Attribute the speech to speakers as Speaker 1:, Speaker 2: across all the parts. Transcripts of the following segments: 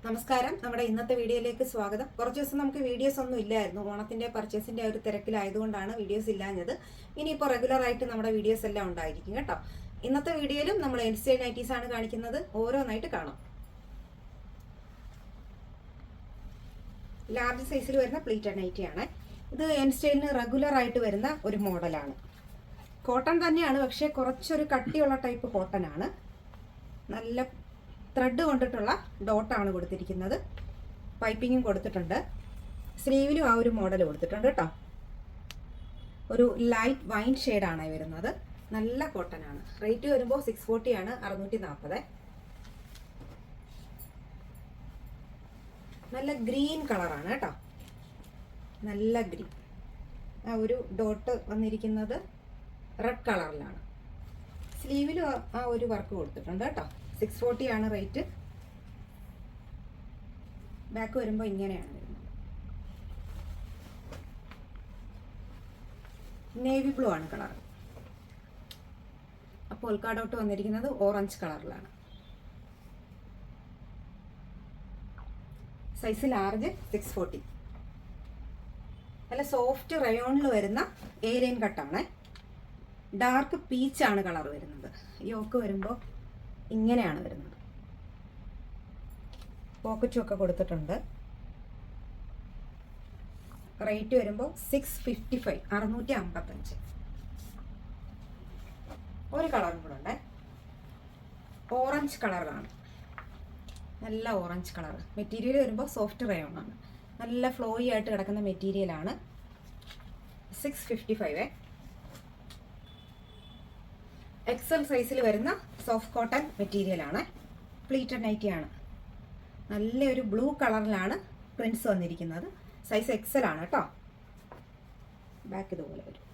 Speaker 1: നമസ്കാരം. നമ്മുടെ ഇന്നത്തെ വീഡിയോയിലേക്ക് സ്വാഗതം. കുറച്ച് ദിവസം നമുക്ക് വീഡിയോസ് ഒന്നും ഇല്ലായിരുന്നു. ഓണത്തിന്റെ പർച്ചേസിന്റെ ഒരു തിരക്കിലായതുകൊണ്ടാണ് വീഡിയോസ് ഇല്ലാഞ്ഞത്. ഇനിയിപ്പോൾ റെഗുലർ ആയിട്ട് നമ്മുടെ വീഡിയോസ് എല്ലാം ഉണ്ടായിരിക്കും കേട്ടോ. ഇന്നത്തെ വീഡിയോയിലും നമ്മൾ എൻസ്റ്റൈൽ നൈറ്റീസ് ആണ് കാണിക്കുന്നത്. ഓരോന്നായിട്ട് കാണാം. ലാർജ് സൈസിൽ വരുന്ന പ്ലീറ്റഡ് നൈറ്റി ആണ്. ഇത് എൻസ്റ്റൈലിന് റെഗുലർ ആയിട്ട് വരുന്ന ഒരു മോഡലാണ്. കോട്ടൺ തന്നെയാണ്, പക്ഷേ കുറച്ചൊരു കട്ടിയുള്ള ടൈപ്പ് കോട്ടൺ ആണ്. നല്ല ത്രെഡ് കൊണ്ടിട്ടുള്ള ഡോട്ടാണ് കൊടുത്തിരിക്കുന്നത്. പൈപ്പിങ്ങും കൊടുത്തിട്ടുണ്ട്. സ്ലീവിലും ആ ഒരു മോഡൽ കൊടുത്തിട്ടുണ്ട് കേട്ടോ. ഒരു ലൈറ്റ് വൈൻ ഷെയ്ഡാണ് വരുന്നത്. നല്ല കോട്ടൺ ആണ്. റേറ്റ് വരുമ്പോൾ 640 ആണ്, 640. നല്ല ഗ്രീൻ കളറാണ് കേട്ടോ. നല്ല ഗ്രീൻ. ആ ഒരു ഡോട്ട് വന്നിരിക്കുന്നത് റെഡ് കളറിലാണ്. സ്ലീവിലും ആ ഒരു വർക്ക് കൊടുത്തിട്ടുണ്ട് കേട്ടോ. 640 ആണ് റേറ്റ്. ബാക്ക് വരുമ്പോൾ ഇങ്ങനെയാണ് വരുന്നത്. നേവി ബ്ലൂ ആണ് കളർ. അപ്പോൾ ഉൾക്കാടോട്ട് വന്നിരിക്കുന്നത് ഓറഞ്ച് കളറിലാണ്. Size large 640. നല്ല സോഫ്റ്റ് റയോണിൽ വരുന്ന ഏലിയൻ കട്ടാണ്. ഡാർക്ക് പീച്ചാണ് കളർ വരുന്നത്. യോക്ക് വരുമ്പോൾ ഇങ്ങനെയാണ് വരുന്നത്. പോക്കറ്റും ഒക്കെ കൊടുത്തിട്ടുണ്ട്. റേറ്റ് വരുമ്പോൾ 655, 655. ഒരു കളറും കൂടെ ഉണ്ട്. ഓറഞ്ച് കളറാണ്. നല്ല ഓറഞ്ച് കളർ. മെറ്റീരിയൽ വരുമ്പോൾ സോഫ്റ്റ് റയോൺ ആണ്. നല്ല ഫ്ലോയി ആയിട്ട് കിടക്കുന്ന മെറ്റീരിയലാണ്. 655. എക്സൽ സൈസിൽ വരുന്ന സോഫ്റ്റ് കോട്ടൺ മെറ്റീരിയലാണ്. പ്ലീറ്റഡ് നൈറ്റി ആണ്. നല്ലൊരു ബ്ലൂ കളറിലാണ് പ്രിന്റ്സ് വന്നിരിക്കുന്നത്. സൈസ് എക്സൽ ആണ് കേട്ടോ. ബാക്ക് ഇതുപോലെ വരും.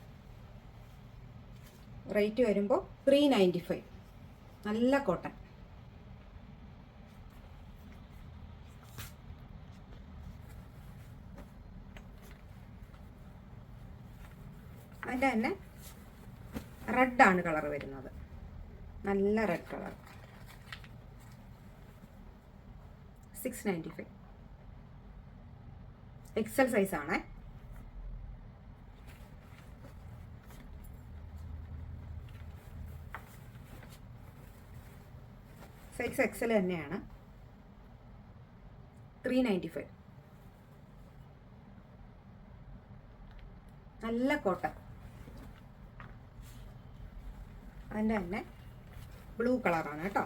Speaker 1: റേറ്റ് വരുമ്പോൾ 395. നല്ല കോട്ടൺ. അതിൻ്റെ തന്നെ റെഡ് ആണ് കളർ വരുന്നത്. നല്ല റെഡ് കളർ. 695. എക്സൽ സൈസ് ആണ്. സൈസ് എക്സൽ തന്നെയാണ്. 395. നല്ല കോട്ടൺ. അതിൻ്റെ തന്നെ ബ്ലൂ കളറാണ് കേട്ടോ.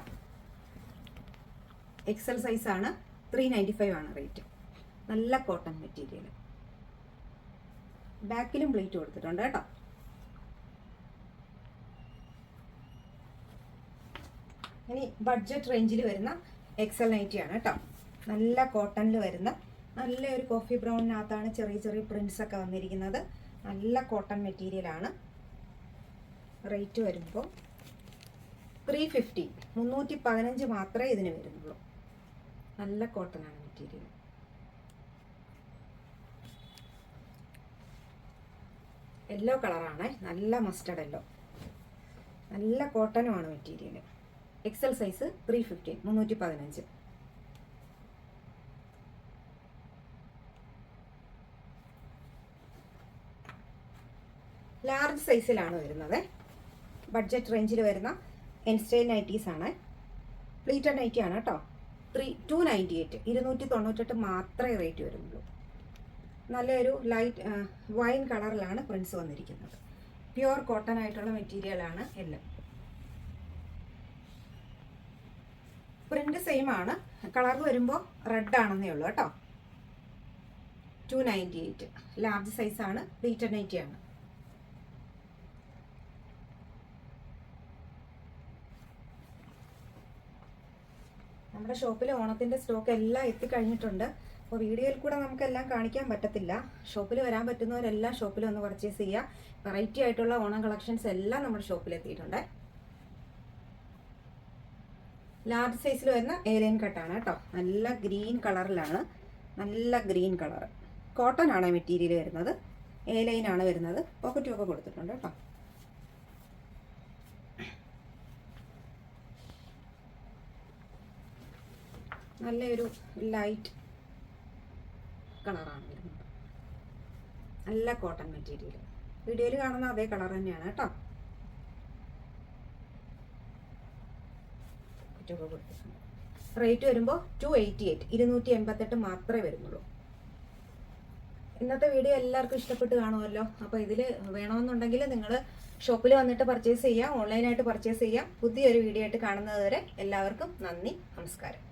Speaker 1: എക്സൽ സൈസാണ്. 395 ആണ് റേറ്റ്. നല്ല കോട്ടൺ മെറ്റീരിയൽ. ബാക്കിലും പ്ലേറ്റ് കൊടുത്തിട്ടുണ്ട് കേട്ടോ. ഇനി ബഡ്ജറ്റ് റേഞ്ചിൽ വരുന്ന എക്സൽ നൈറ്റി ആണ് കേട്ടോ. നല്ല കോട്ടണിൽ വരുന്ന നല്ലൊരു കോഫി ബ്രൗണിനകത്താണ് ചെറിയ ചെറിയ പ്രിന്റ്സ് ഒക്കെ വന്നിരിക്കുന്നത്. നല്ല കോട്ടൺ മെറ്റീരിയലാണ്. റേറ്റ് വരുമ്പോൾ 350, 315 മാത്രമേ ഇതിന് വരുന്നുള്ളൂ. നല്ല കോട്ടനാണ് മെറ്റീരിയൽ. യെല്ലോ കളറാണ്. നല്ല മസ്റ്റർഡ് യെല്ലോ. നല്ല കോട്ടനുമാണ് മെറ്റീരിയൽ. XL size 350, 315. ലാർജ് സൈസിലാണ് വരുന്നത്. ബഡ്ജറ്റ് റേഞ്ചിൽ വരുന്ന എൻസ്റ്റൈൽ നൈറ്റീസ് ആണ്. പ്ലീറ്റഡ് നൈറ്റി ആണ് കേട്ടോ. 298, 298 മാത്രമേ റേറ്റ് വരുന്നുള്ളൂ. നല്ലൊരു ലൈറ്റ് വൈൻ കളറിലാണ് പ്രിന്റ്സ് വന്നിരിക്കുന്നത്. പ്യുവർ കോട്ടൺ ആയിട്ടുള്ള മെറ്റീരിയലാണ് എല്ലാം. പ്രിന്റ് സെയിം ആണ്. കളർ വരുമ്പോൾ റെഡ് ആണെന്നേ ഉള്ളൂ കേട്ടോ. 298. ലാർജ് സൈസാണ്. പ്ലീറ്റഡ് നൈറ്റി ആണ്. നമ്മുടെ ഷോപ്പിൽ ഓണത്തിൻ്റെ സ്റ്റോക്ക് എല്ലാം എത്തിക്കഴിഞ്ഞിട്ടുണ്ട്. അപ്പോൾ വീഡിയോയിൽ കൂടെ നമുക്കെല്ലാം കാണിക്കാൻ പറ്റത്തില്ല. ഷോപ്പിൽ വരാൻ പറ്റുന്നവരെല്ലാം ഷോപ്പിൽ ഒന്ന് പർച്ചേസ് ചെയ്യുക. വെറൈറ്റി ആയിട്ടുള്ള ഓണം കളക്ഷൻസ് എല്ലാം നമ്മുടെ ഷോപ്പിൽ എത്തിയിട്ടുണ്ട്. ലാർജ് സൈസിൽ വരുന്ന ഏലിയൻ കട്ടാണ് കേട്ടോ. നല്ല ഗ്രീൻ കളറിലാണ്. നല്ല ഗ്രീൻ കളർ. കോട്ടൺ ആണ് മെറ്റീരിയൽ വരുന്നത്. ഏലൈൻ ആണ് വരുന്നത്. പോക്കറ്റും ഒക്കെ കൊടുത്തിട്ടുണ്ട് കേട്ടോ. നല്ലൊരു ലൈറ്റ് കളറാണ് വരുന്നത്. നല്ല കോട്ടൺ മെറ്റീരിയൽ. വീഡിയോയിൽ കാണുന്ന അതേ കളർ തന്നെയാണ് കേട്ടോ. റേറ്റ് വരുമ്പോൾ 288, 288 മാത്രമേ വരുന്നുള്ളൂ. ഇന്നത്തെ വീഡിയോ എല്ലാവർക്കും ഇഷ്ടപ്പെട്ട് കാണുമല്ലോ. അപ്പോൾ ഇതിൽ വേണമെന്നുണ്ടെങ്കിൽ നിങ്ങൾ ഷോപ്പിൽ വന്നിട്ട് പർച്ചേസ് ചെയ്യാം, ഓൺലൈനായിട്ട് പർച്ചേസ് ചെയ്യാം. പുതിയൊരു വീഡിയോ ആയിട്ട് കാണുന്നത് വരെ എല്ലാവർക്കും നന്ദി, നമസ്കാരം.